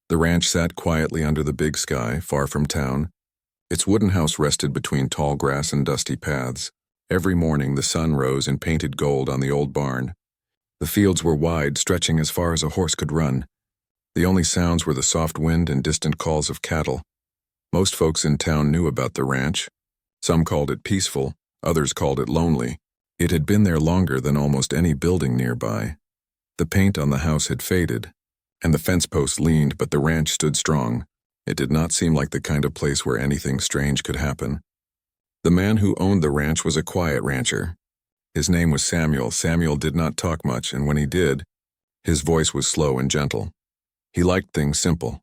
The ranch sat quietly under the big sky, far from town. Its wooden house rested between tall grass and dusty paths. Every morning the sun rose in painted gold on the old barn. The fields were wide, stretching as far as a horse could run. The only sounds were the soft wind and distant calls of cattle. Most folks in town knew about the ranch. Some called it peaceful, others called it lonely. It had been there longer than almost any building nearby. The paint on the house had faded, and the fence posts leaned, but the ranch stood strong. It did not seem like the kind of place where anything strange could happen. The man who owned the ranch was a quiet rancher. His name was Samuel. Samuel did not talk much, and when he did, his voice was slow and gentle. He liked things simple.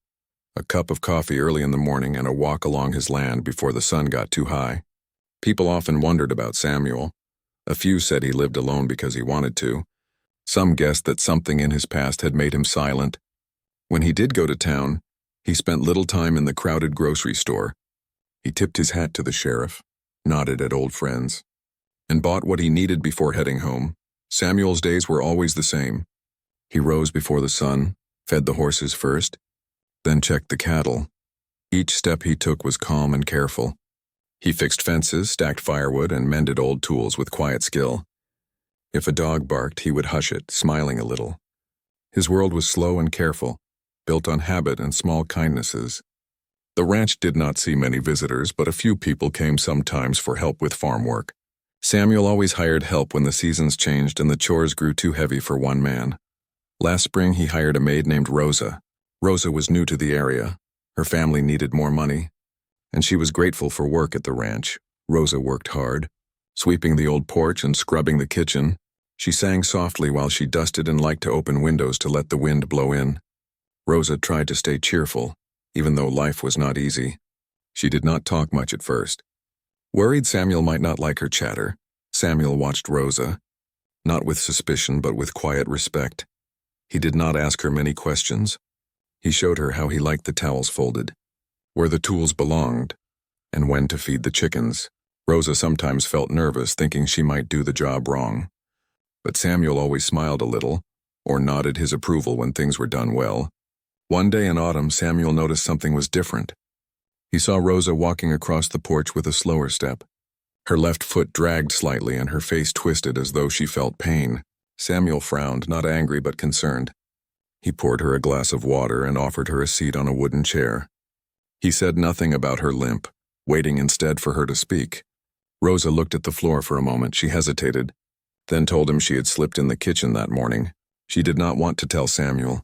A cup of coffee early in the morning and a walk along his land before the sun got too high. People often wondered about Samuel. A few said he lived alone because he wanted to. Some guessed that something in his past had made him silent. When he did go to town, he spent little time in the crowded grocery store. He tipped his hat to the sheriff, nodded at old friends, and bought what he needed before heading home. Samuel's days were always the same. He rose before the sun, fed the horses first, then checked the cattle. Each step he took was calm and careful. He fixed fences, stacked firewood, and mended old tools with quiet skill. If a dog barked, he would hush it, smiling a little. His world was slow and careful, built on habit and small kindnesses. The ranch did not see many visitors, but a few people came sometimes for help with farm work. Samuel always hired help when the seasons changed and the chores grew too heavy for one man. Last spring, he hired a maid named Rosa. Rosa was new to the area. Her family needed more money, and she was grateful for work at the ranch. Rosa worked hard, sweeping the old porch and scrubbing the kitchen. She sang softly while she dusted and liked to open windows to let the wind blow in. Rosa tried to stay cheerful, even though life was not easy. She did not talk much at first. Worried Samuel might not like her chatter, Samuel watched Rosa, not with suspicion but with quiet respect. He did not ask her many questions. He showed her how he liked the towels folded, where the tools belonged, and when to feed the chickens. Rosa sometimes felt nervous, thinking she might do the job wrong. But Samuel always smiled a little, or nodded his approval when things were done well. One day in autumn, Samuel noticed something was different. He saw Rosa walking across the porch with a slower step. Her left foot dragged slightly and her face twisted as though she felt pain. Samuel frowned, not angry but concerned. He poured her a glass of water and offered her a seat on a wooden chair. He said nothing about her limp, waiting instead for her to speak. Rosa looked at the floor for a moment. She hesitated, then told him she had slipped in the kitchen that morning. She did not want to tell Samuel,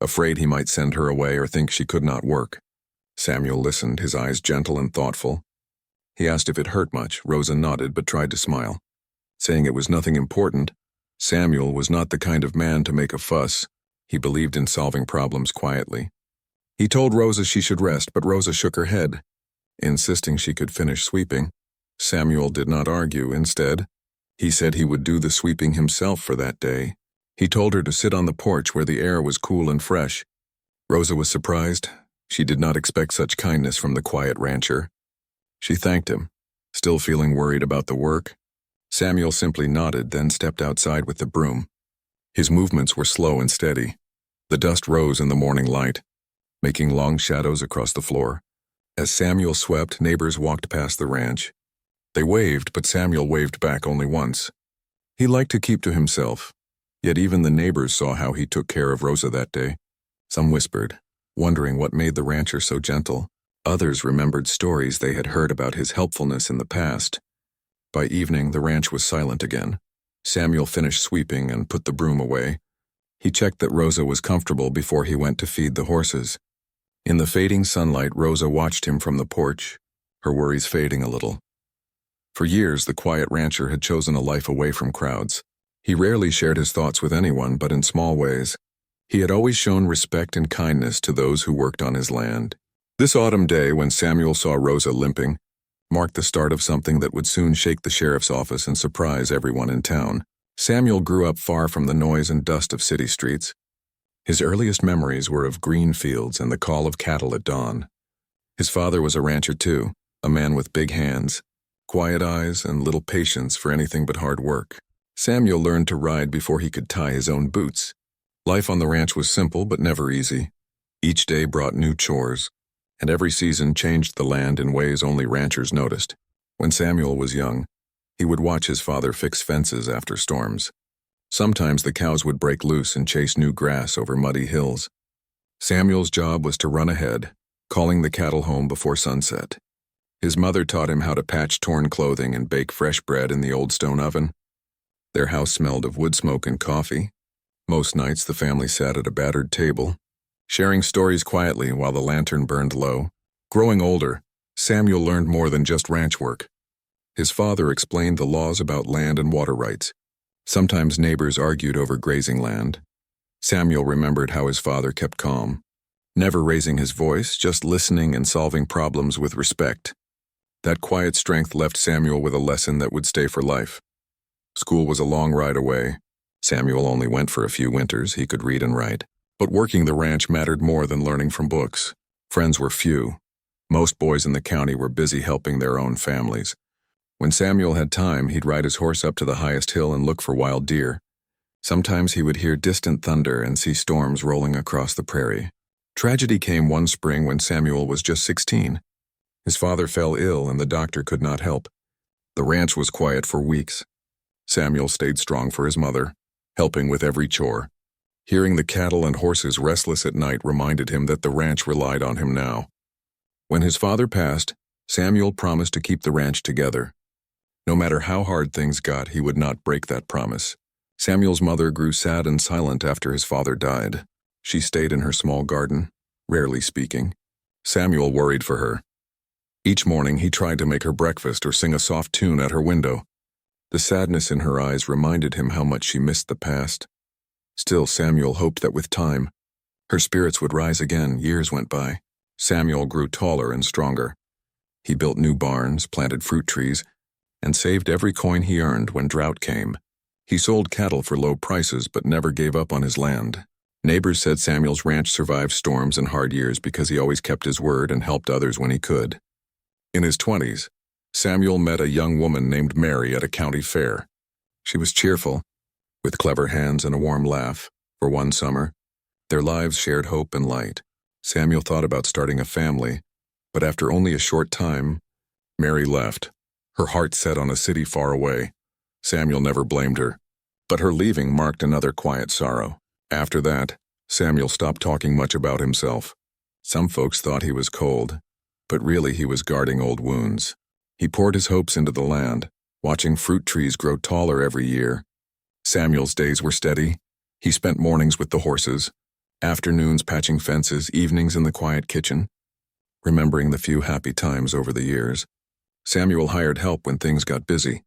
afraid he might send her away or think she could not work. Samuel listened, his eyes gentle and thoughtful. He asked if it hurt much. Rosa nodded but tried to smile, saying it was nothing important. Samuel was not the kind of man to make a fuss. He believed in solving problems quietly. He told Rosa she should rest, but Rosa shook her head, insisting she could finish sweeping. Samuel did not argue. Instead, he said he would do the sweeping himself for that day. He told her to sit on the porch where the air was cool and fresh. Rosa was surprised. She did not expect such kindness from the quiet rancher. She thanked him, still feeling worried about the work. Samuel simply nodded, then stepped outside with the broom. His movements were slow and steady. The dust rose in the morning light, making long shadows across the floor. As Samuel swept, neighbors walked past the ranch. They waved, but Samuel waved back only once. He liked to keep to himself, yet even the neighbors saw how he took care of Rosa that day. Some whispered, wondering what made the rancher so gentle. Others remembered stories they had heard about his helpfulness in the past. By evening, the ranch was silent again. Samuel finished sweeping and put the broom away. He checked that Rosa was comfortable before he went to feed the horses. In the fading sunlight, Rosa watched him from the porch, her worries fading a little. For years, the quiet rancher had chosen a life away from crowds. He rarely shared his thoughts with anyone, but in small ways. He had always shown respect and kindness to those who worked on his land. This autumn day, when Samuel saw Rosa limping, marked the start of something that would soon shake the sheriff's office and surprise everyone in town. Samuel grew up far from the noise and dust of city streets. His earliest memories were of green fields and the call of cattle at dawn. His father was a rancher too, a man with big hands, quiet eyes, and little patience for anything but hard work. Samuel learned to ride before he could tie his own boots. Life on the ranch was simple but never easy. Each day brought new chores, and every season changed the land in ways only ranchers noticed. When Samuel was young, he would watch his father fix fences after storms. Sometimes the cows would break loose and chase new grass over muddy hills. Samuel's job was to run ahead, calling the cattle home before sunset. His mother taught him how to patch torn clothing and bake fresh bread in the old stone oven. Their house smelled of wood smoke and coffee. Most nights the family sat at a battered table, sharing stories quietly while the lantern burned low. Growing older, Samuel learned more than just ranch work. His father explained the laws about land and water rights. Sometimes neighbors argued over grazing land. Samuel remembered how his father kept calm, never raising his voice, just listening and solving problems with respect. That quiet strength left Samuel with a lesson that would stay for life. School was a long ride away. Samuel only went for a few winters. He could read and write. But working the ranch mattered more than learning from books. Friends were few. Most boys in the county were busy helping their own families. When Samuel had time, he'd ride his horse up to the highest hill and look for wild deer. Sometimes he would hear distant thunder and see storms rolling across the prairie. Tragedy came one spring when Samuel was just 16. His father fell ill and the doctor could not help. The ranch was quiet for weeks. Samuel stayed strong for his mother, helping with every chore. Hearing the cattle and horses restless at night reminded him that the ranch relied on him now. When his father passed, Samuel promised to keep the ranch together. No matter how hard things got, he would not break that promise. Samuel's mother grew sad and silent after his father died. She stayed in her small garden, rarely speaking. Samuel worried for her. Each morning he tried to make her breakfast or sing a soft tune at her window. The sadness in her eyes reminded him how much she missed the past. Still, Samuel hoped that with time, her spirits would rise again. Years went by. Samuel grew taller and stronger. He built new barns, planted fruit trees, and saved every coin he earned when drought came. He sold cattle for low prices but never gave up on his land. Neighbors said Samuel's ranch survived storms and hard years because he always kept his word and helped others when he could. In his 20s, Samuel met a young woman named Mary at a county fair. She was cheerful, with clever hands and a warm laugh. For one summer, their lives shared hope and light. Samuel thought about starting a family, but after only a short time, Mary left, her heart set on a city far away. Samuel never blamed her, but her leaving marked another quiet sorrow. After that, Samuel stopped talking much about himself. Some folks thought he was cold, but really he was guarding old wounds. He poured his hopes into the land, watching fruit trees grow taller every year. Samuel's days were steady. He spent mornings with the horses, afternoons patching fences, evenings in the quiet kitchen. Remembering the few happy times over the years, Samuel hired help when things got busy.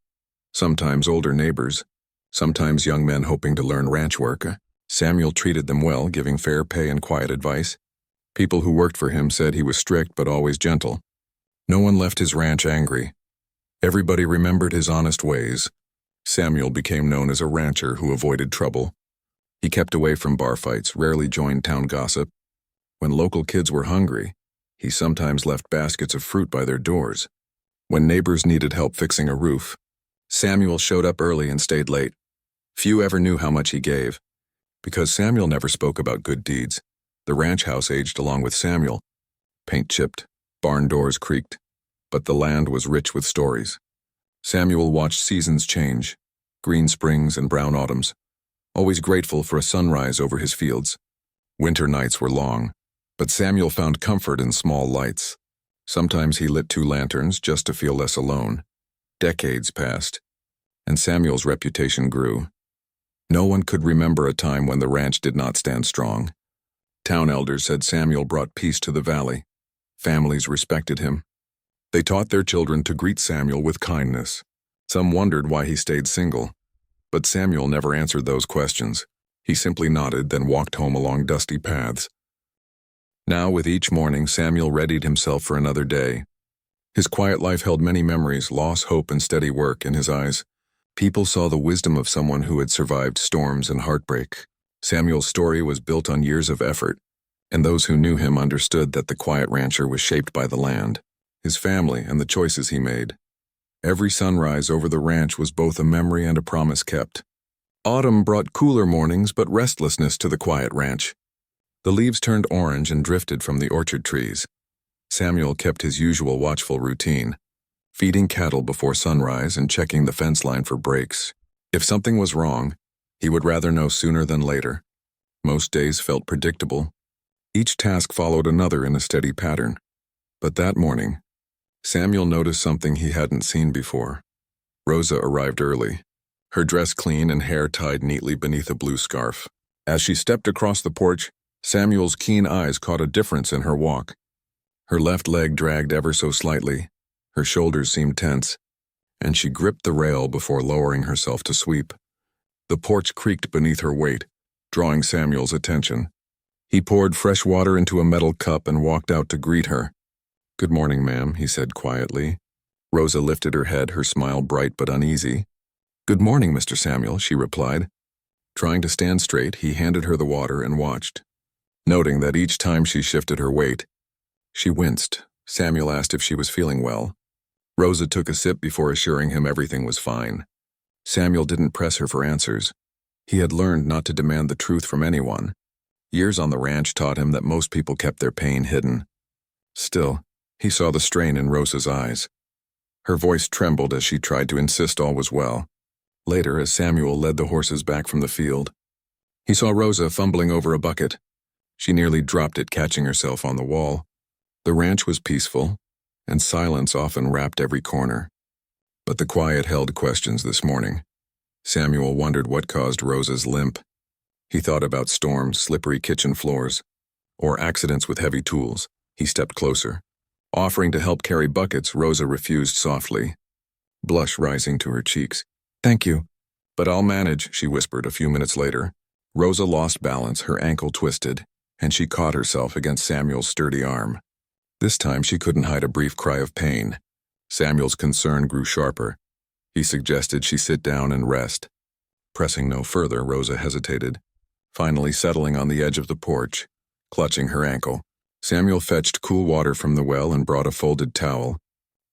Sometimes older neighbors, sometimes young men hoping to learn ranch work. Samuel treated them well, giving fair pay and quiet advice. People who worked for him said he was strict but always gentle. No one left his ranch angry. Everybody remembered his honest ways. Samuel became known as a rancher who avoided trouble. He kept away from bar fights, rarely joined town gossip. When local kids were hungry, he sometimes left baskets of fruit by their doors. When neighbors needed help fixing a roof, Samuel showed up early and stayed late. Few ever knew how much he gave. Because Samuel never spoke about good deeds, the ranch house aged along with Samuel. Paint chipped, barn doors creaked, but the land was rich with stories. Samuel watched seasons change, green springs and brown autumns, always grateful for a sunrise over his fields. Winter nights were long, but Samuel found comfort in small lights. Sometimes he lit 2 lanterns just to feel less alone. Decades passed, and Samuel's reputation grew. No one could remember a time when the ranch did not stand strong. Town elders said Samuel brought peace to the valley. Families respected him. They taught their children to greet Samuel with kindness. Some wondered why he stayed single, but Samuel never answered those questions. He simply nodded, then walked home along dusty paths. Now, with each morning, Samuel readied himself for another day. His quiet life held many memories, loss, hope, and steady work in his eyes. People saw the wisdom of someone who had survived storms and heartbreak. Samuel's story was built on years of effort, and those who knew him understood that the quiet rancher was shaped by the land, his family, and the choices he made. Every sunrise over the ranch was both a memory and a promise kept. Autumn brought cooler mornings but restlessness to the quiet ranch. The leaves turned orange and drifted from the orchard trees. Samuel kept his usual watchful routine, feeding cattle before sunrise and checking the fence line for breaks. If something was wrong, he would rather know sooner than later. Most days felt predictable. Each task followed another in a steady pattern. But that morning, Samuel noticed something he hadn't seen before. Rosa arrived early, her dress clean and hair tied neatly beneath a blue scarf. As she stepped across the porch, Samuel's keen eyes caught a difference in her walk. Her left leg dragged ever so slightly, her shoulders seemed tense, and she gripped the rail before lowering herself to sweep. The porch creaked beneath her weight, drawing Samuel's attention. He poured fresh water into a metal cup and walked out to greet her. "Good morning, ma'am," he said quietly. Rosa lifted her head, her smile bright but uneasy. "Good morning, Mr. Samuel," she replied. Trying to stand straight, he handed her the water and watched. Noting that each time she shifted her weight, she winced. Samuel asked if she was feeling well. Rosa took a sip before assuring him everything was fine. Samuel didn't press her for answers. He had learned not to demand the truth from anyone. Years on the ranch taught him that most people kept their pain hidden. Still, he saw the strain in Rosa's eyes. Her voice trembled as she tried to insist all was well. Later, as Samuel led the horses back from the field, he saw Rosa fumbling over a bucket. She nearly dropped it, catching herself on the wall. The ranch was peaceful, and silence often wrapped every corner. But the quiet held questions this morning. Samuel wondered what caused Rosa's limp. He thought about storms, slippery kitchen floors, or accidents with heavy tools. He stepped closer. Offering to help carry buckets, Rosa refused softly, blush rising to her cheeks. "Thank you, but I'll manage," she whispered a few minutes later. Rosa lost balance, her ankle twisted, and she caught herself against Samuel's sturdy arm. This time she couldn't hide a brief cry of pain. Samuel's concern grew sharper. He suggested she sit down and rest. Pressing no further, Rosa hesitated, finally settling on the edge of the porch, clutching her ankle. Samuel fetched cool water from the well and brought a folded towel.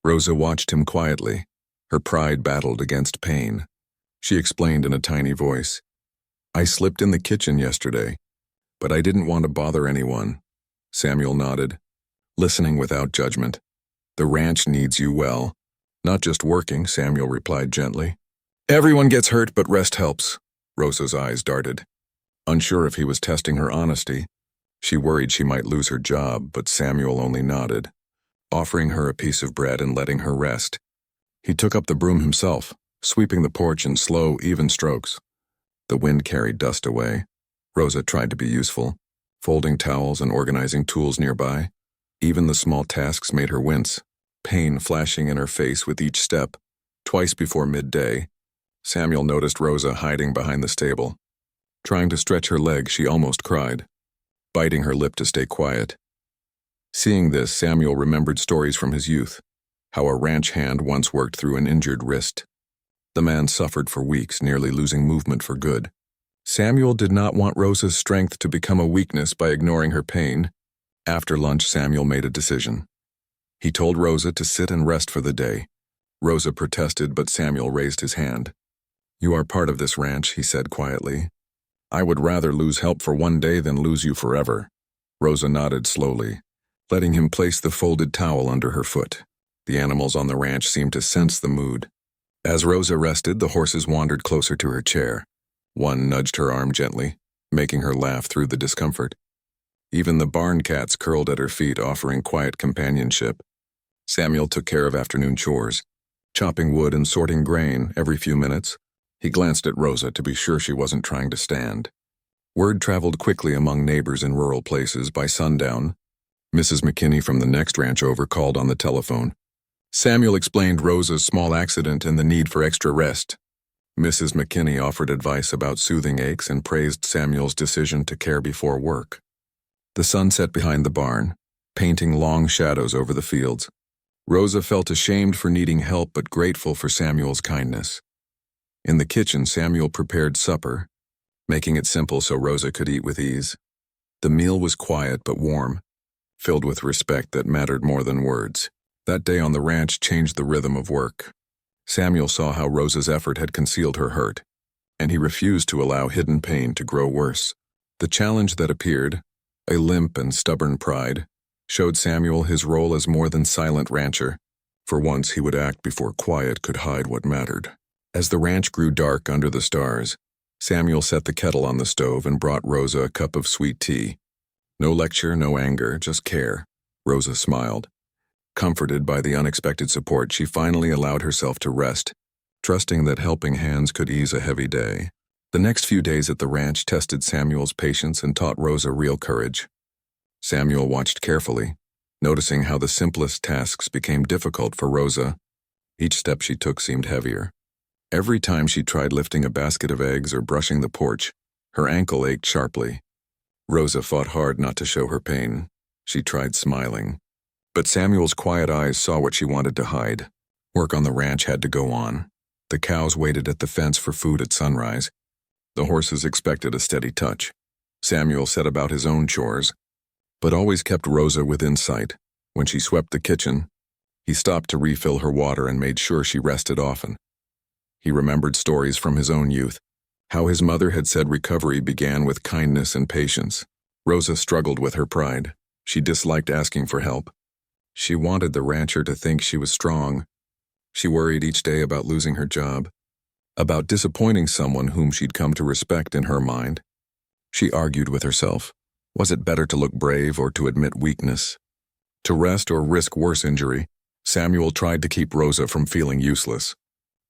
Rosa watched him quietly. Her pride battled against pain. She explained in a tiny voice, "I slipped in the kitchen yesterday, but I didn't want to bother anyone." Samuel nodded, listening without judgment. "The ranch needs you well." "Not just working," Samuel replied gently. "Everyone gets hurt, but rest helps." Rosa's eyes darted. Unsure if he was testing her honesty, she worried she might lose her job, but Samuel only nodded, offering her a piece of bread and letting her rest. He took up the broom himself, sweeping the porch in slow, even strokes. The wind carried dust away. Rosa tried to be useful, folding towels and organizing tools nearby. Even the small tasks made her wince, pain flashing in her face with each step. Twice before midday, Samuel noticed Rosa hiding behind the stable. Trying to stretch her leg, she almost cried, biting her lip to stay quiet. Seeing this, Samuel remembered stories from his youth, how a ranch hand once worked through an injured wrist. The man suffered for weeks, nearly losing movement for good. Samuel did not want Rosa's strength to become a weakness by ignoring her pain. After lunch, Samuel made a decision. He told Rosa to sit and rest for the day. Rosa protested, but Samuel raised his hand. "You are part of this ranch," he said quietly. "I would rather lose help for one day than lose you forever." Rosa nodded slowly, letting him place the folded towel under her foot. The animals on the ranch seemed to sense the mood. As Rosa rested, the horses wandered closer to her chair. One nudged her arm gently, making her laugh through the discomfort. Even the barn cats curled at her feet, offering quiet companionship. Samuel took care of afternoon chores, chopping wood and sorting grain every few minutes. He glanced at Rosa to be sure she wasn't trying to stand. Word traveled quickly among neighbors in rural places. By sundown, Mrs. McKinney from the next ranch over called on the telephone. Samuel explained Rosa's small accident and the need for extra rest. Mrs. McKinney offered advice about soothing aches and praised Samuel's decision to care before work. The sun set behind the barn, painting long shadows over the fields. Rosa felt ashamed for needing help but grateful for Samuel's kindness. In the kitchen, Samuel prepared supper, making it simple so Rosa could eat with ease. The meal was quiet but warm, filled with respect that mattered more than words. That day on the ranch changed the rhythm of work. Samuel saw how Rosa's effort had concealed her hurt, and he refused to allow hidden pain to grow worse. The challenge that appeared, a limp and stubborn pride, showed Samuel his role as more than silent rancher. For once he would act before quiet could hide what mattered. As the ranch grew dark under the stars, Samuel set the kettle on the stove and brought Rosa a cup of sweet tea. No lecture, no anger, just care. Rosa smiled. Comforted by the unexpected support, she finally allowed herself to rest, trusting that helping hands could ease a heavy day. The next few days at the ranch tested Samuel's patience and taught Rosa real courage. Samuel watched carefully, noticing how the simplest tasks became difficult for Rosa. Each step she took seemed heavier. Every time she tried lifting a basket of eggs or brushing the porch, her ankle ached sharply. Rosa fought hard not to show her pain. She tried smiling. But Samuel's quiet eyes saw what she wanted to hide. Work on the ranch had to go on. The cows waited at the fence for food at sunrise. The horses expected a steady touch. Samuel set about his own chores, but always kept Rosa within sight. When she swept the kitchen, he stopped to refill her water and made sure she rested often. He remembered stories from his own youth, how his mother had said recovery began with kindness and patience. Rosa struggled with her pride. She disliked asking for help. She wanted the rancher to think she was strong. She worried each day about losing her job, about disappointing someone whom she'd come to respect in her mind. She argued with herself. Was it better to look brave or to admit weakness? To rest or risk worse injury? Samuel tried to keep Rosa from feeling useless.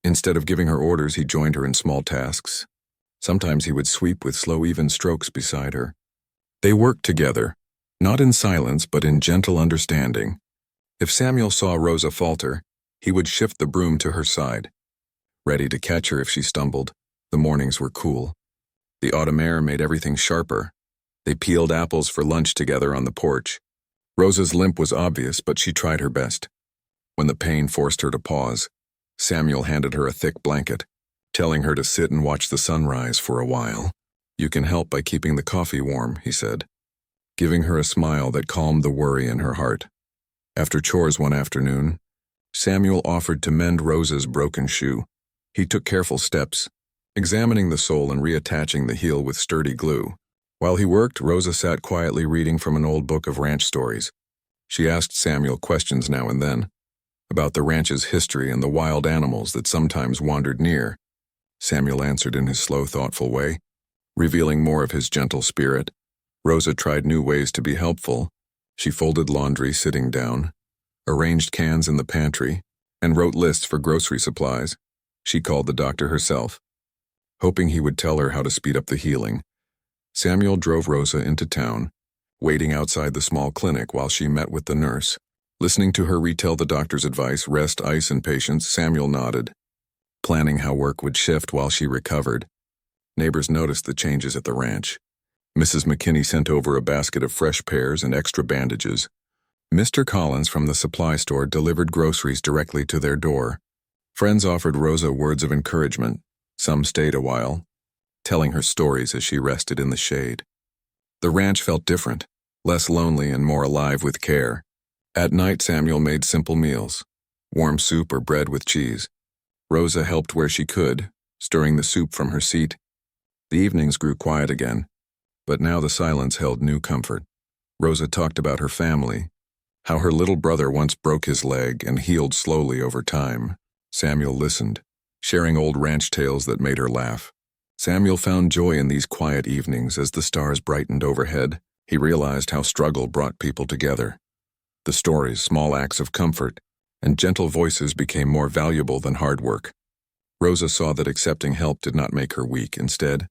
Instead of giving her orders, he joined her in small tasks. Sometimes he would sweep with slow, even strokes beside her. They worked together, not in silence but in gentle understanding. If Samuel saw Rosa falter, he would shift the broom to her side, ready to catch her if she stumbled. The mornings were cool. The autumn air made everything sharper. They peeled apples for lunch together on the porch. Rosa's limp was obvious, but she tried her best. When the pain forced her to pause, Samuel handed her a thick blanket, telling her to sit and watch the sunrise for a while. "You can help by keeping the coffee warm," he said, giving her a smile that calmed the worry in her heart. After chores one afternoon, Samuel offered to mend Rosa's broken shoe. He took careful steps, examining the sole and reattaching the heel with sturdy glue. While he worked, Rosa sat quietly reading from an old book of ranch stories. She asked Samuel questions now and then, about the ranch's history and the wild animals that sometimes wandered near. Samuel answered in his slow, thoughtful way, revealing more of his gentle spirit. Rosa tried new ways to be helpful. She folded laundry sitting down, arranged cans in the pantry, and wrote lists for grocery supplies. She called the doctor herself, hoping he would tell her how to speed up the healing. Samuel drove Rosa into town, waiting outside the small clinic while she met with the nurse. Listening to her retell the doctor's advice, rest, ice, and patience, Samuel nodded, planning how work would shift while she recovered. Neighbors noticed the changes at the ranch. Mrs. McKinney sent over a basket of fresh pears and extra bandages. Mr. Collins from the supply store delivered groceries directly to their door. Friends offered Rosa words of encouragement. Some stayed a while, telling her stories as she rested in the shade. The ranch felt different, less lonely and more alive with care. At night, Samuel made simple meals, warm soup or bread with cheese. Rosa helped where she could, stirring the soup from her seat. The evenings grew quiet again, but now the silence held new comfort. Rosa talked about her family, how her little brother once broke his leg and healed slowly over time. Samuel listened, sharing old ranch tales that made her laugh. Samuel found joy in these quiet evenings as the stars brightened overhead. He realized how struggle brought people together. The stories, small acts of comfort, and gentle voices became more valuable than hard work. Rosa saw that accepting help did not make her weak. Instead,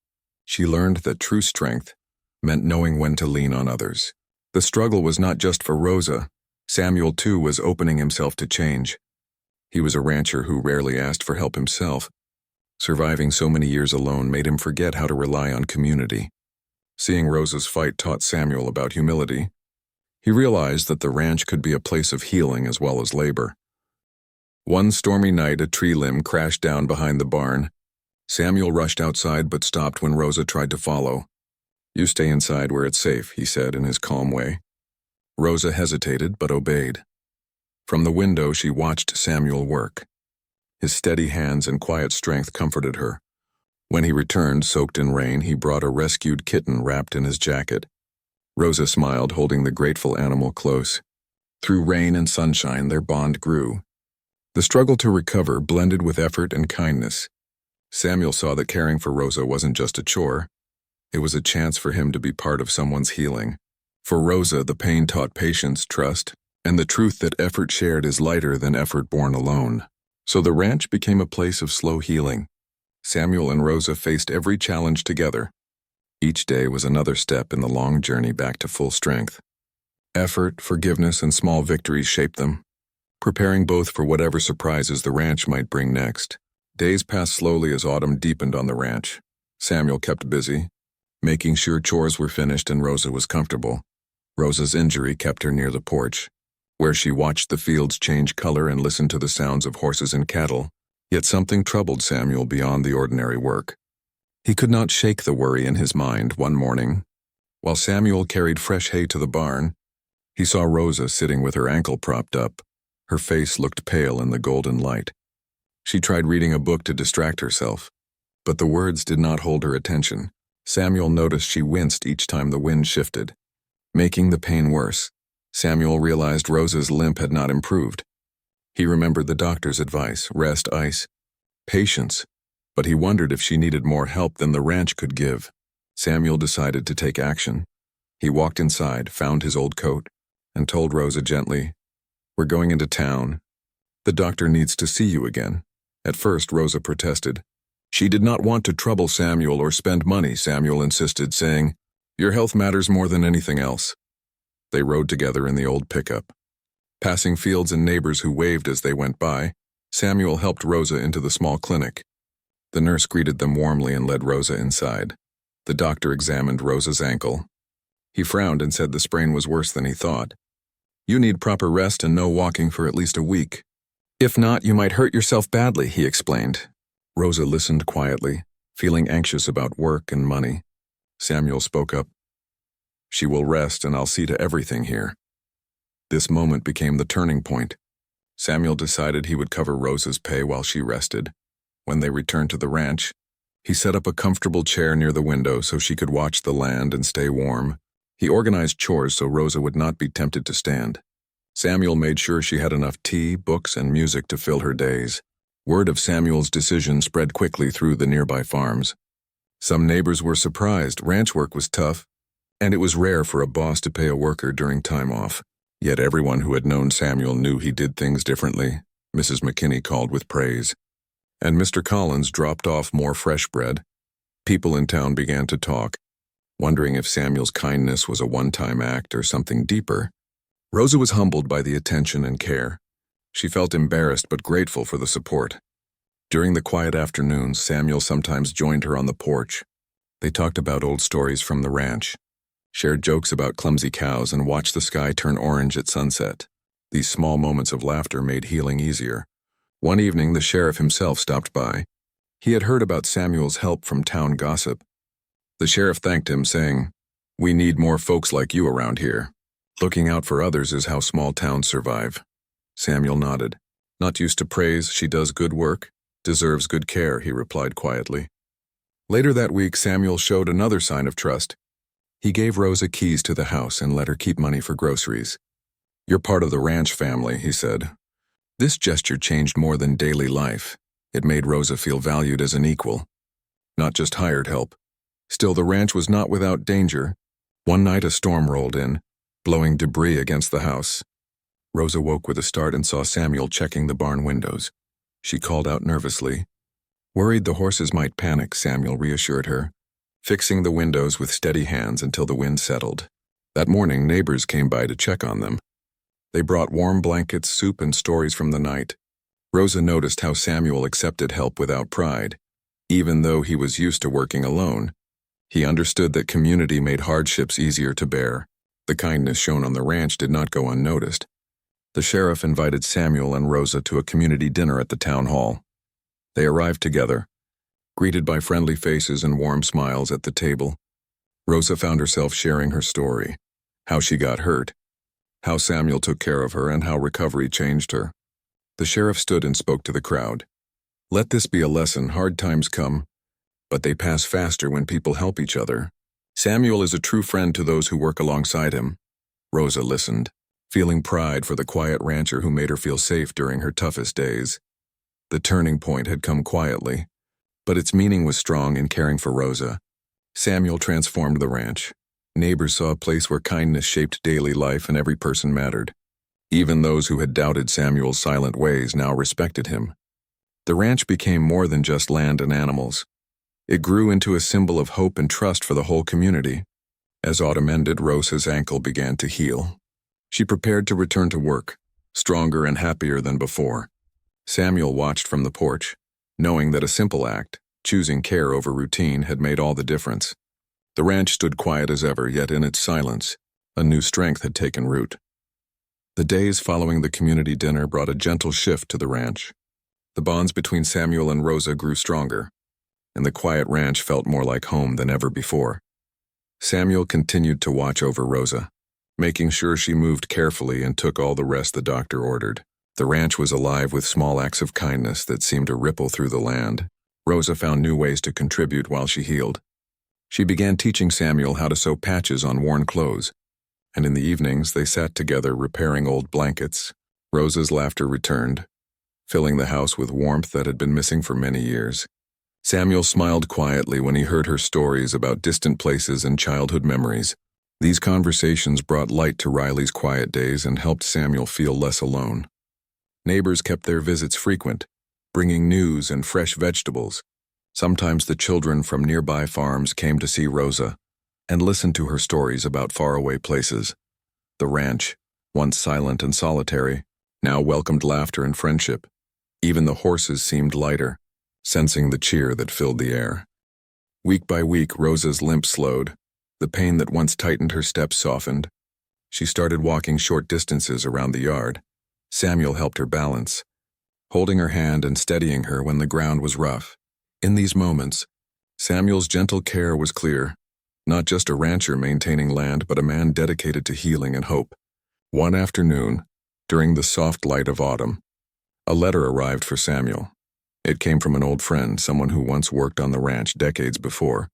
she learned that true strength meant knowing when to lean on others. The struggle was not just for Rosa. Samuel, too, was opening himself to change. He was a rancher who rarely asked for help himself. Surviving so many years alone made him forget how to rely on community. Seeing Rosa's fight taught Samuel about humility. He realized that the ranch could be a place of healing as well as labor. One stormy night, a tree limb crashed down behind the barn. Samuel rushed outside but stopped when Rosa tried to follow. "You stay inside where it's safe," he said in his calm way. Rosa hesitated but obeyed. From the window, she watched Samuel work. His steady hands and quiet strength comforted her. When he returned, soaked in rain, he brought a rescued kitten wrapped in his jacket. Rosa smiled, holding the grateful animal close. Through rain and sunshine, their bond grew. The struggle to recover blended with effort and kindness. Samuel saw that caring for Rosa wasn't just a chore. It was a chance for him to be part of someone's healing. For Rosa, the pain taught patience, trust, and the truth that effort shared is lighter than effort borne alone. So the ranch became a place of slow healing. Samuel and Rosa faced every challenge together. Each day was another step in the long journey back to full strength. Effort, forgiveness, and small victories shaped them, preparing both for whatever surprises the ranch might bring next. Days passed slowly as autumn deepened on the ranch. Samuel kept busy, making sure chores were finished and Rosa was comfortable. Rosa's injury kept her near the porch, where she watched the fields change color and listened to the sounds of horses and cattle. Yet something troubled Samuel beyond the ordinary work. He could not shake the worry in his mind. One morning, while Samuel carried fresh hay to the barn, he saw Rosa sitting with her ankle propped up. Her face looked pale in the golden light. She tried reading a book to distract herself, but the words did not hold her attention. Samuel noticed she winced each time the wind shifted, making the pain worse. Samuel realized Rosa's limp had not improved. He remembered the doctor's advice: rest, ice, patience, but he wondered if she needed more help than the ranch could give. Samuel decided to take action. He walked inside, found his old coat, and told Rosa gently, "We're going into town. The doctor needs to see you again." At first, Rosa protested. She did not want to trouble Samuel or spend money. Samuel insisted, saying, "Your health matters more than anything else." They rode together in the old pickup. Passing fields and neighbors who waved as they went by, Samuel helped Rosa into the small clinic. The nurse greeted them warmly and led Rosa inside. The doctor examined Rosa's ankle. He frowned and said the sprain was worse than he thought. "You need proper rest and no walking for at least a week. If not, you might hurt yourself badly," he explained. Rosa listened quietly, feeling anxious about work and money. Samuel spoke up. "She will rest and I'll see to everything here." This moment became the turning point. Samuel decided he would cover Rosa's pay while she rested. When they returned to the ranch, he set up a comfortable chair near the window so she could watch the land and stay warm. He organized chores so Rosa would not be tempted to stand. Samuel made sure she had enough tea, books, and music to fill her days. Word of Samuel's decision spread quickly through the nearby farms. Some neighbors were surprised. Ranch work was tough, and it was rare for a boss to pay a worker during time off. Yet everyone who had known Samuel knew he did things differently. Mrs. McKinney called with praise, and Mr. Collins dropped off more fresh bread. People in town began to talk, wondering if Samuel's kindness was a one-time act or something deeper. Rosa was humbled by the attention and care. She felt embarrassed but grateful for the support. During the quiet afternoons, Samuel sometimes joined her on the porch. They talked about old stories from the ranch, shared jokes about clumsy cows, and watched the sky turn orange at sunset. These small moments of laughter made healing easier. One evening, the sheriff himself stopped by. He had heard about Samuel's help from town gossip. The sheriff thanked him, saying, "We need more folks like you around here. Looking out for others is how small towns survive." Samuel nodded. "Not used to praise, she does good work, deserves good care," he replied quietly. Later that week, Samuel showed another sign of trust. He gave Rosa keys to the house and let her keep money for groceries. "You're part of the ranch family," he said. This gesture changed more than daily life. It made Rosa feel valued as an equal, not just hired help. Still, the ranch was not without danger. One night a storm rolled in, blowing debris against the house. Rosa woke with a start and saw Samuel checking the barn windows. She called out nervously. Worried the horses might panic, Samuel reassured her, fixing the windows with steady hands until the wind settled. That morning, neighbors came by to check on them. They brought warm blankets, soup, and stories from the night. Rosa noticed how Samuel accepted help without pride, even though he was used to working alone. He understood that community made hardships easier to bear. The kindness shown on the ranch did not go unnoticed. The sheriff invited Samuel and Rosa to a community dinner at the town hall. They arrived together, greeted by friendly faces and warm smiles at the table. Rosa found herself sharing her story, how she got hurt, how Samuel took care of her, and how recovery changed her. The sheriff stood and spoke to the crowd. "Let this be a lesson. Hard times come, but they pass faster when people help each other." Samuel is a true friend to those who work alongside him. Rosa listened, feeling pride for the quiet rancher who made her feel safe during her toughest days. The turning point had come quietly, but its meaning was strong in caring for Rosa. Samuel transformed the ranch. Neighbors saw a place where kindness shaped daily life and every person mattered. Even those who had doubted Samuel's silent ways now respected him. The ranch became more than just land and animals. It grew into a symbol of hope and trust for the whole community. As autumn ended, Rosa's ankle began to heal. She prepared to return to work, stronger and happier than before. Samuel watched from the porch, knowing that a simple act, choosing care over routine, had made all the difference. The ranch stood quiet as ever, yet in its silence, a new strength had taken root. The days following the community dinner brought a gentle shift to the ranch. The bonds between Samuel and Rosa grew stronger, and the quiet ranch felt more like home than ever before. Samuel continued to watch over Rosa, making sure she moved carefully and took all the rest the doctor ordered. The ranch was alive with small acts of kindness that seemed to ripple through the land. Rosa found new ways to contribute while she healed. She began teaching Samuel how to sew patches on worn clothes, and in the evenings they sat together repairing old blankets. Rosa's laughter returned, filling the house with warmth that had been missing for many years. Samuel smiled quietly when he heard her stories about distant places and childhood memories. These conversations brought light to Riley's quiet days and helped Samuel feel less alone. Neighbors kept their visits frequent, bringing news and fresh vegetables. Sometimes the children from nearby farms came to see Rosa and listened to her stories about faraway places. The ranch, once silent and solitary, now welcomed laughter and friendship. Even the horses seemed lighter, sensing the cheer that filled the air. Week by week, Rosa's limp slowed. The pain that once tightened her steps softened. She started walking short distances around the yard. Samuel helped her balance, holding her hand and steadying her when the ground was rough. In these moments, Samuel's gentle care was clear. Not just a rancher maintaining land, but a man dedicated to healing and hope. One afternoon, during the soft light of autumn, a letter arrived for Samuel. It came from an old friend, someone who once worked on the ranch decades before.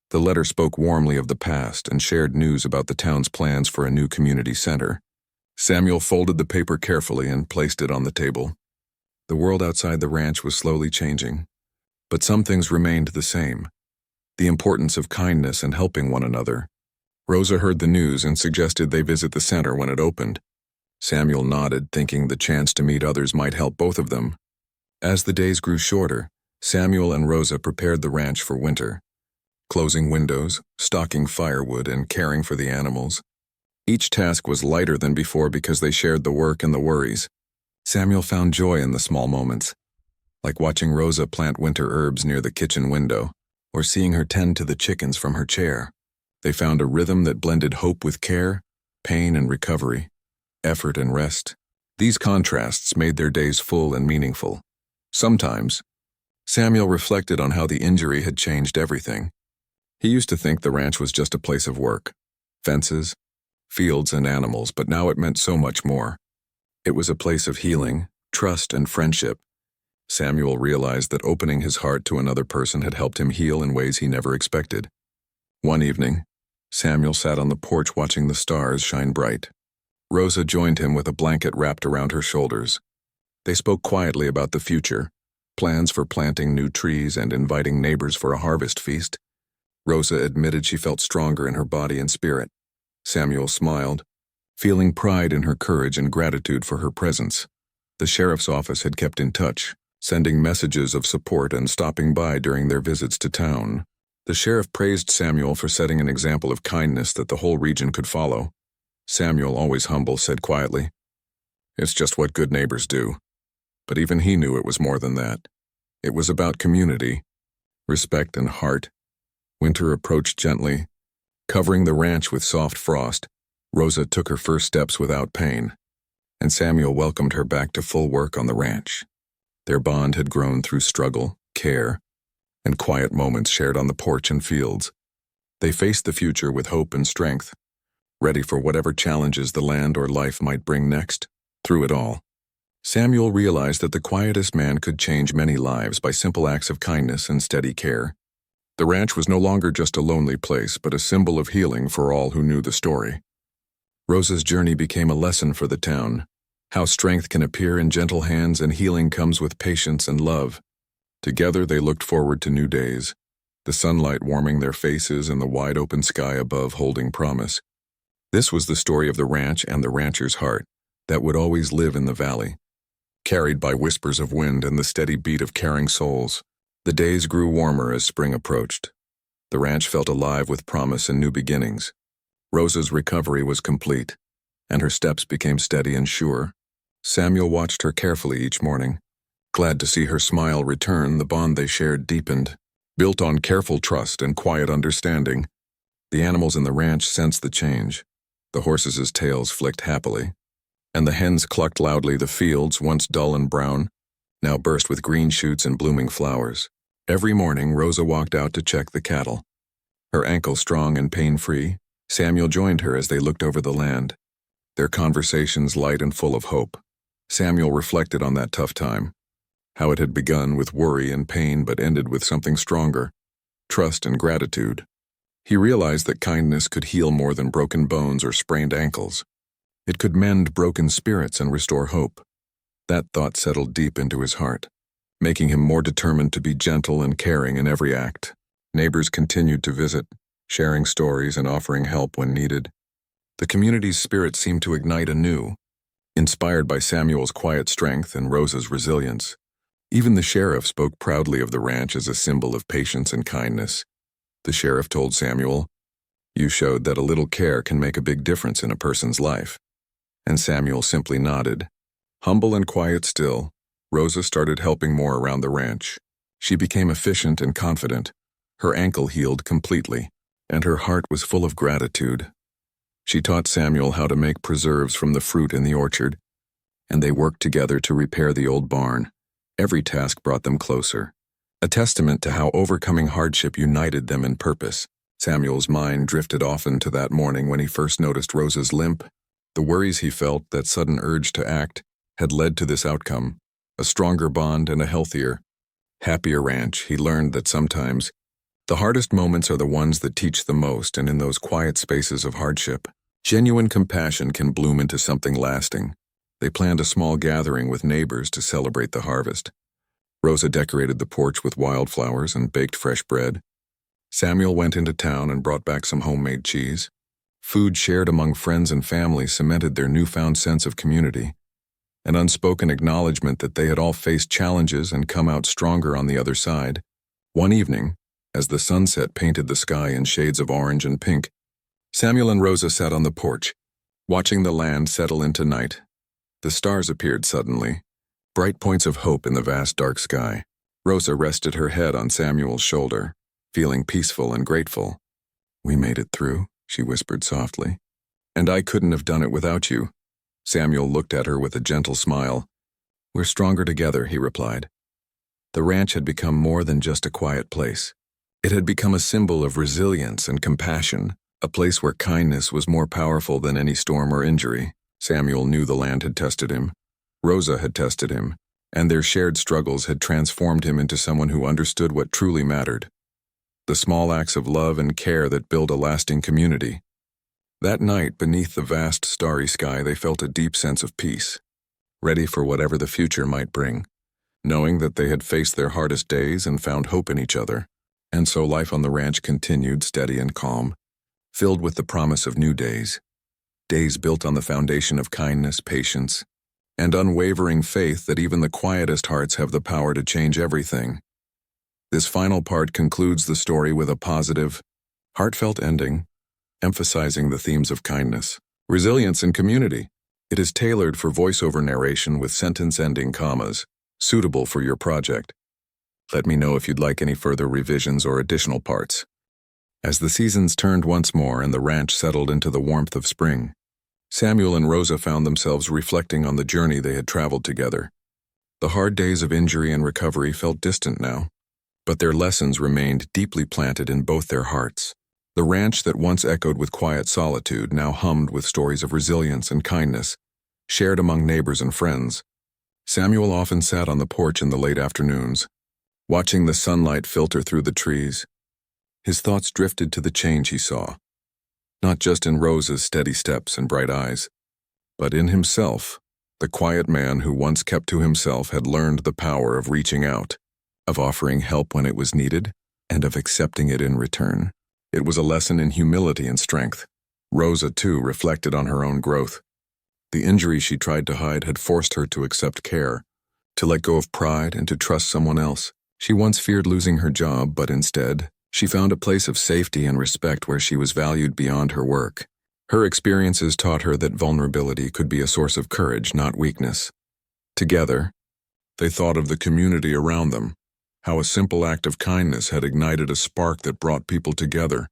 The letter spoke warmly of the past and shared news about the town's plans for a new community center. Samuel folded the paper carefully and placed it on the table. The world outside the ranch was slowly changing, but some things remained the same. The importance of kindness and helping one another. Rosa heard the news and suggested they visit the center when it opened. Samuel nodded, thinking the chance to meet others might help both of them. As the days grew shorter, Samuel and Rosa prepared the ranch for winter, closing windows, stocking firewood, and caring for the animals. Each task was lighter than before because they shared the work and the worries. Samuel found joy in the small moments, like watching Rosa plant winter herbs near the kitchen window, or seeing her tend to the chickens from her chair. They found a rhythm that blended hope with care, pain and recovery, effort and rest. These contrasts made their days full and meaningful. Sometimes, Samuel reflected on how the injury had changed everything. He used to think the ranch was just a place of work, fences, fields, and animals, but now it meant so much more. It was a place of healing, trust, and friendship. Samuel realized that opening his heart to another person had helped him heal in ways he never expected. One evening, Samuel sat on the porch watching the stars shine bright. Rosa joined him with a blanket wrapped around her shoulders. They spoke quietly about the future, plans for planting new trees and inviting neighbors for a harvest feast. Rosa admitted she felt stronger in her body and spirit. Samuel smiled, feeling pride in her courage and gratitude for her presence. The sheriff's office had kept in touch, sending messages of support and stopping by during their visits to town. The sheriff praised Samuel for setting an example of kindness that the whole region could follow. Samuel, always humble, said quietly, "It's just what good neighbors do." But even he knew it was more than that. It was about community, respect, and heart. Winter approached gently. Covering the ranch with soft frost, Rosa took her first steps without pain, and Samuel welcomed her back to full work on the ranch. Their bond had grown through struggle, care, and quiet moments shared on the porch and fields. They faced the future with hope and strength, ready for whatever challenges the land or life might bring next. Through it all, Samuel realized that the quietest man could change many lives by simple acts of kindness and steady care. The ranch was no longer just a lonely place, but a symbol of healing for all who knew the story. Rosa's journey became a lesson for the town, how strength can appear in gentle hands and healing comes with patience and love. Together they looked forward to new days, the sunlight warming their faces and the wide-open sky above holding promise. This was the story of the ranch and the rancher's heart that would always live in the valley, carried by whispers of wind and the steady beat of caring souls. The days grew warmer as spring approached. The ranch felt alive with promise and new beginnings. Rosa's recovery was complete, and her steps became steady and sure. Samuel watched her carefully each morning. Glad to see her smile return, the bond they shared deepened. Built on careful trust and quiet understanding, the animals in the ranch sensed the change. The horses' tails flicked happily, and the hens clucked loudly. The fields, once dull and brown, now burst with green shoots and blooming flowers. Every morning, Rosa walked out to check the cattle. Her ankle strong and pain-free, Samuel joined her as they looked over the land, their conversations light and full of hope. Samuel reflected on that tough time, how it had begun with worry and pain but ended with something stronger, trust and gratitude. He realized that kindness could heal more than broken bones or sprained ankles. It could mend broken spirits and restore hope. That thought settled deep into his heart, making him more determined to be gentle and caring in every act. Neighbors continued to visit, sharing stories and offering help when needed. The community's spirit seemed to ignite anew, inspired by Samuel's quiet strength and Rosa's resilience. Even the sheriff spoke proudly of the ranch as a symbol of patience and kindness. The sheriff told Samuel, "You showed that a little care can make a big difference in a person's life." And Samuel simply nodded. Humble and quiet still, Rosa started helping more around the ranch. She became efficient and confident. Her ankle healed completely, and her heart was full of gratitude. She taught Samuel how to make preserves from the fruit in the orchard, and they worked together to repair the old barn. Every task brought them closer, a testament to how overcoming hardship united them in purpose. Samuel's mind drifted often to that morning when he first noticed Rosa's limp. The worries he felt, that sudden urge to act, had led to this outcome, a stronger bond and a healthier, happier ranch. He learned that sometimes the hardest moments are the ones that teach the most, and in those quiet spaces of hardship, genuine compassion can bloom into something lasting. They planned a small gathering with neighbors to celebrate the harvest. Rosa decorated the porch with wildflowers and baked fresh bread. Samuel went into town and brought back some homemade cheese. Food shared among friends and family cemented their newfound sense of community, an unspoken acknowledgement that they had all faced challenges and come out stronger on the other side. One evening, as the sunset painted the sky in shades of orange and pink, Samuel and Rosa sat on the porch, watching the land settle into night. The stars appeared suddenly, bright points of hope in the vast dark sky. Rosa rested her head on Samuel's shoulder, feeling peaceful and grateful. "We made it through," she whispered softly. "And I couldn't have done it without you." Samuel looked at her with a gentle smile. "We're stronger together," he replied. The ranch had become more than just a quiet place. It had become a symbol of resilience and compassion, a place where kindness was more powerful than any storm or injury. Samuel knew the land had tested him. Rosa had tested him, and their shared struggles had transformed him into someone who understood what truly mattered. The small acts of love and care that build a lasting community. That night, beneath the vast starry sky, they felt a deep sense of peace, ready for whatever the future might bring, knowing that they had faced their hardest days and found hope in each other. And so life on the ranch continued steady and calm, filled with the promise of new days. Days built on the foundation of kindness, patience, and unwavering faith that even the quietest hearts have the power to change everything. This final part concludes the story with a positive, heartfelt ending, emphasizing the themes of kindness, resilience, and community. It is tailored for voiceover narration with sentence-ending commas, suitable for your project. Let me know if you'd like any further revisions or additional parts. As the seasons turned once more and the ranch settled into the warmth of spring, Samuel and Rosa found themselves reflecting on the journey they had traveled together. The hard days of injury and recovery felt distant now, but their lessons remained deeply planted in both their hearts. The ranch that once echoed with quiet solitude now hummed with stories of resilience and kindness, shared among neighbors and friends. Samuel often sat on the porch in the late afternoons, watching the sunlight filter through the trees, His thoughts drifted to the change he saw, not just in Rosa's steady steps and bright eyes, but in himself. The quiet man who once kept to himself had learned the power of reaching out, of offering help when it was needed, and of accepting it in return. It was a lesson in humility and strength. Rosa, too, reflected on her own growth. The injury she tried to hide had forced her to accept care, to let go of pride and to trust someone else. She once feared losing her job, but instead, she found a place of safety and respect where she was valued beyond her work. Her experiences taught her that vulnerability could be a source of courage, not weakness. Together, they thought of the community around them, how a simple act of kindness had ignited a spark that brought people together.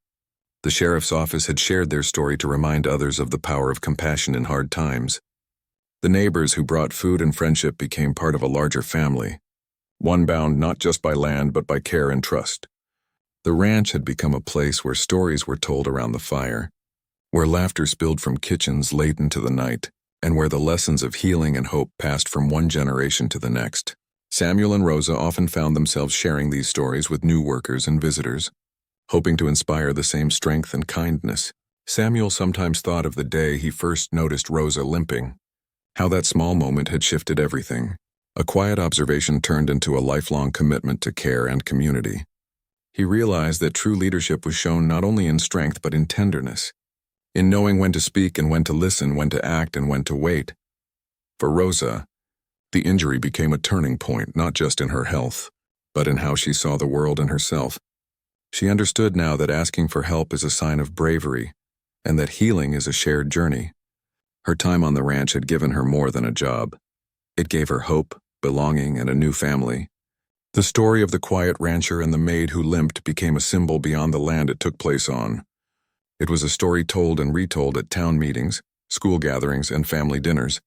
The sheriff's office had shared their story to remind others of the power of compassion in hard times. The neighbors who brought food and friendship became part of a larger family, one bound not just by land but by care and trust. The ranch had become a place where stories were told around the fire, where laughter spilled from kitchens late into the night, and where the lessons of healing and hope passed from one generation to the next. Samuel and Rosa often found themselves sharing these stories with new workers and visitors, hoping to inspire the same strength and kindness. Samuel sometimes thought of the day he first noticed Rosa limping, how that small moment had shifted everything. A quiet observation turned into a lifelong commitment to care and community. He realized that true leadership was shown not only in strength but in tenderness, in knowing when to speak and when to listen, when to act and when to wait. For Rosa, the injury became a turning point, not just in her health, but in how she saw the world and herself. She understood now that asking for help is a sign of bravery, and that healing is a shared journey. Her time on the ranch had given her more than a job. It gave her hope, belonging, and a new family. The story of the quiet rancher and the maid who limped became a symbol beyond the land it took place on. It was a story told and retold at town meetings, school gatherings, and family dinners,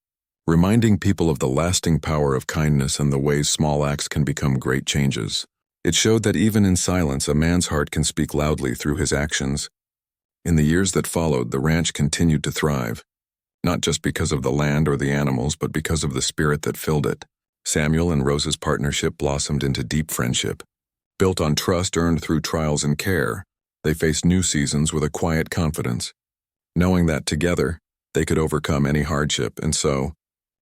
reminding people of the lasting power of kindness and the ways small acts can become great changes. It showed that even in silence, a man's heart can speak loudly through his actions. In the years that followed, the ranch continued to thrive, not just because of the land or the animals, but because of the spirit that filled it. Samuel and Rosa's partnership blossomed into deep friendship. Built on trust earned through trials and care, they faced new seasons with a quiet confidence, knowing that together, they could overcome any hardship, and so,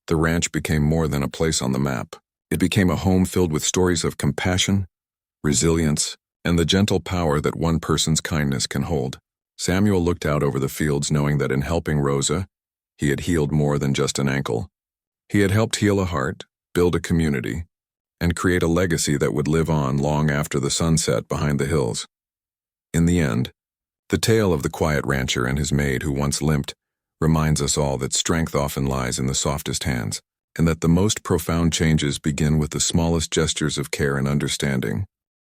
the ranch became more than a place on the map. It became a home filled with stories of compassion, resilience, and the gentle power that one person's kindness can hold. Samuel looked out over the fields knowing that in helping Rosa, he had healed more than just an ankle. He had helped heal a heart, build a community, and create a legacy that would live on long after the sun set behind the hills. In the end, the tale of the quiet rancher and his maid who once limped reminds us all that strength often lies in the softest hands, and that the most profound changes begin with the smallest gestures of care and understanding.